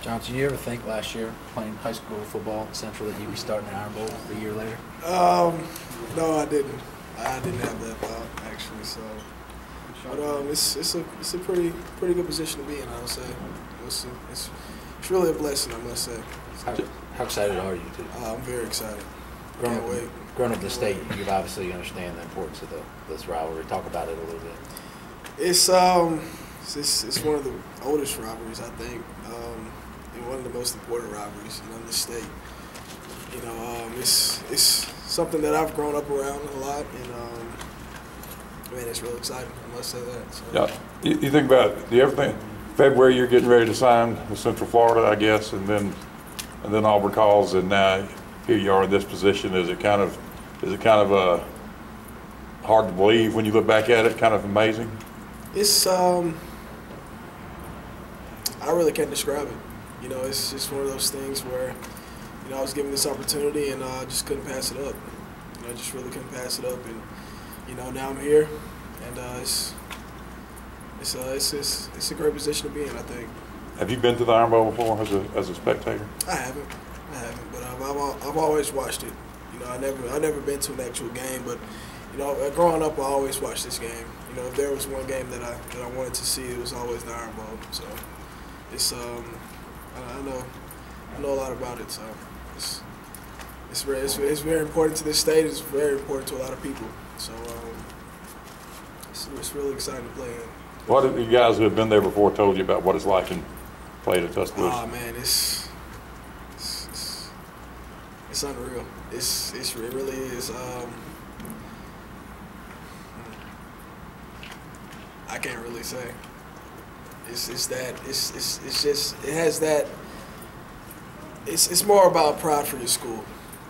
Jonathan, you ever think last year, playing high school football at Central, that you'd be starting the Iron Bowl a year later? No, I didn't. I didn't have that thought actually. So, but it's a pretty good position to be in. I would say it's really a blessing. I must say. How excited are you? I'm very excited. Can't wait. Growing up in the state, you obviously understand the importance of this rivalry. Talk about it a little bit. It's one of the oldest rivalries, I think, and one of the most important rivalries in the state. You know, it's something that I've grown up around a lot, and man, it's really exciting. I must say that. So. Yeah, you think about it. Do you ever think February you're getting ready to sign with Central Florida, I guess, and then Auburn calls, and now here you are in this position? Is it kind of hard to believe when you look back at it? Kind of amazing. It's I really can't describe it. You know, it's just one of those things where, you know, I was given this opportunity and I just couldn't pass it up. You know, I just really couldn't pass it up, and you know, now I'm here, and it's a great position to be in, I think. Have you been to the Iron Bowl before as a spectator? I haven't, but I've always watched it. You know, I never been to an actual game, but you know, growing up, I always watched this game. You know, if there was one game that I wanted to see, it was always the Iron Bowl. So it's I know a lot about it. So it's very important to this state. It's very important to a lot of people. So it's really exciting to play in. What have you guys who have been there before told you about what it's like and played at Tuscaloosa? Oh man, it's unreal. It really is. I can't really say. It's more about pride for your school.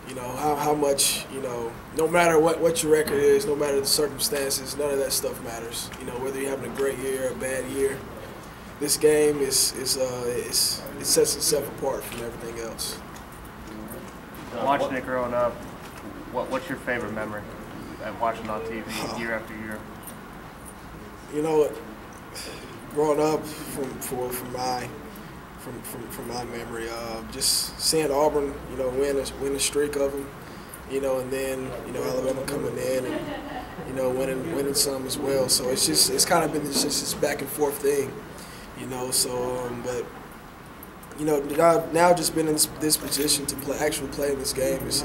You know, how much, you know, no matter what your record is, no matter the circumstances, none of that stuff matters. You know, whether you're having a great year or a bad year, this game it sets itself apart from everything else. Watching it growing up, what's your favorite memory of watching on TV year after year? You know what? Growing up, from my memory, just seeing Auburn, you know, win a streak of them, you know, and then you know Alabama coming in and you know winning some as well. So it's kind of been just this back and forth thing, you know. So but you know, now just been in this position to actually play in this game is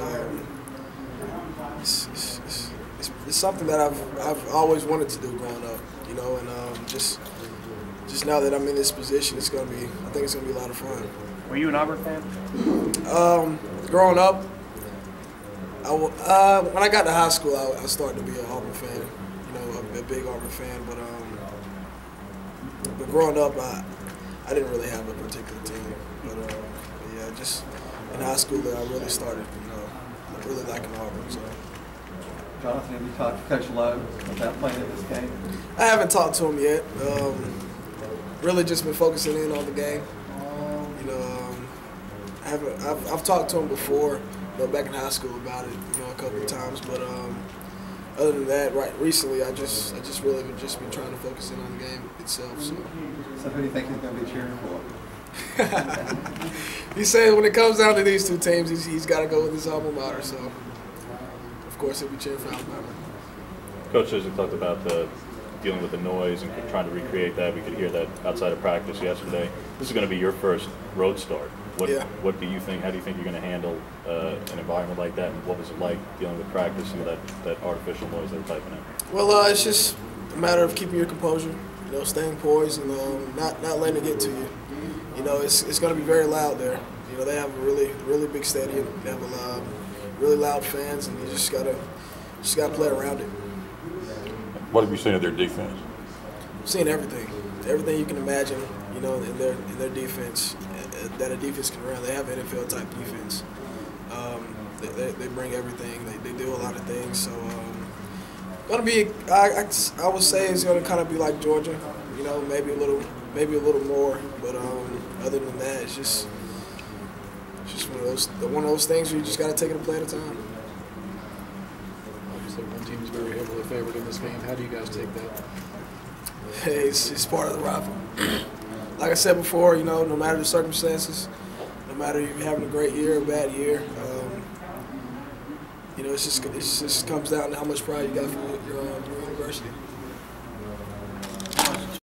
it's something that I've always wanted to do growing up, you know, and just now that I'm in this position, I think it's gonna be a lot of fun. Were you an Auburn fan? Growing up, when I got to high school, I started to be an Auburn fan, you know, a big Auburn fan. But growing up, I didn't really have a particular team. But yeah, just in high school that I really started, you know, really liking Auburn. So. Jonathan, have you talked to Coach Lowe about playing in this game? I haven't talked to him yet. Really just been focusing in on the game. You know, I've talked to him before, you know, back in high school about it, you know, a couple of times. But other than that, recently I just really just been trying to focus in on the game itself. So who do you think he's going to be cheering for? He said when it comes down to these two teams, he's got to go with his alma mater. So of course he'll be cheering for Alabama. Coach Susan talked about dealing with the noise and trying to recreate that. We could hear that outside of practice yesterday. This is going to be your first road start. What do you think? How do you think you're going to handle an environment like that? And what was it like dealing with practice and that artificial noise they were typing in? Well, it's just a matter of keeping your composure. You know, staying poised and not letting it get to you. You know, it's going to be very loud there. You know, they have a really big stadium. They have really loud fans, and you just gotta play around it. What have you seen of their defense? I've seen everything you can imagine. You know, in their defense that a defense can run. They have NFL type defense. They bring everything. They do a lot of things. So gonna be. I would say it's gonna kind of be like Georgia. You know, maybe a little more. But other than that, it's just one of those things where you just gotta take it a play at a time. Obviously, one team is very heavily favored in this game. How do you guys take that? Hey, it's part of the rivalry. like I said before, you know, no matter the circumstances, no matter if you're having a great year or a bad year, you know, it just comes down to how much pride you got for your university.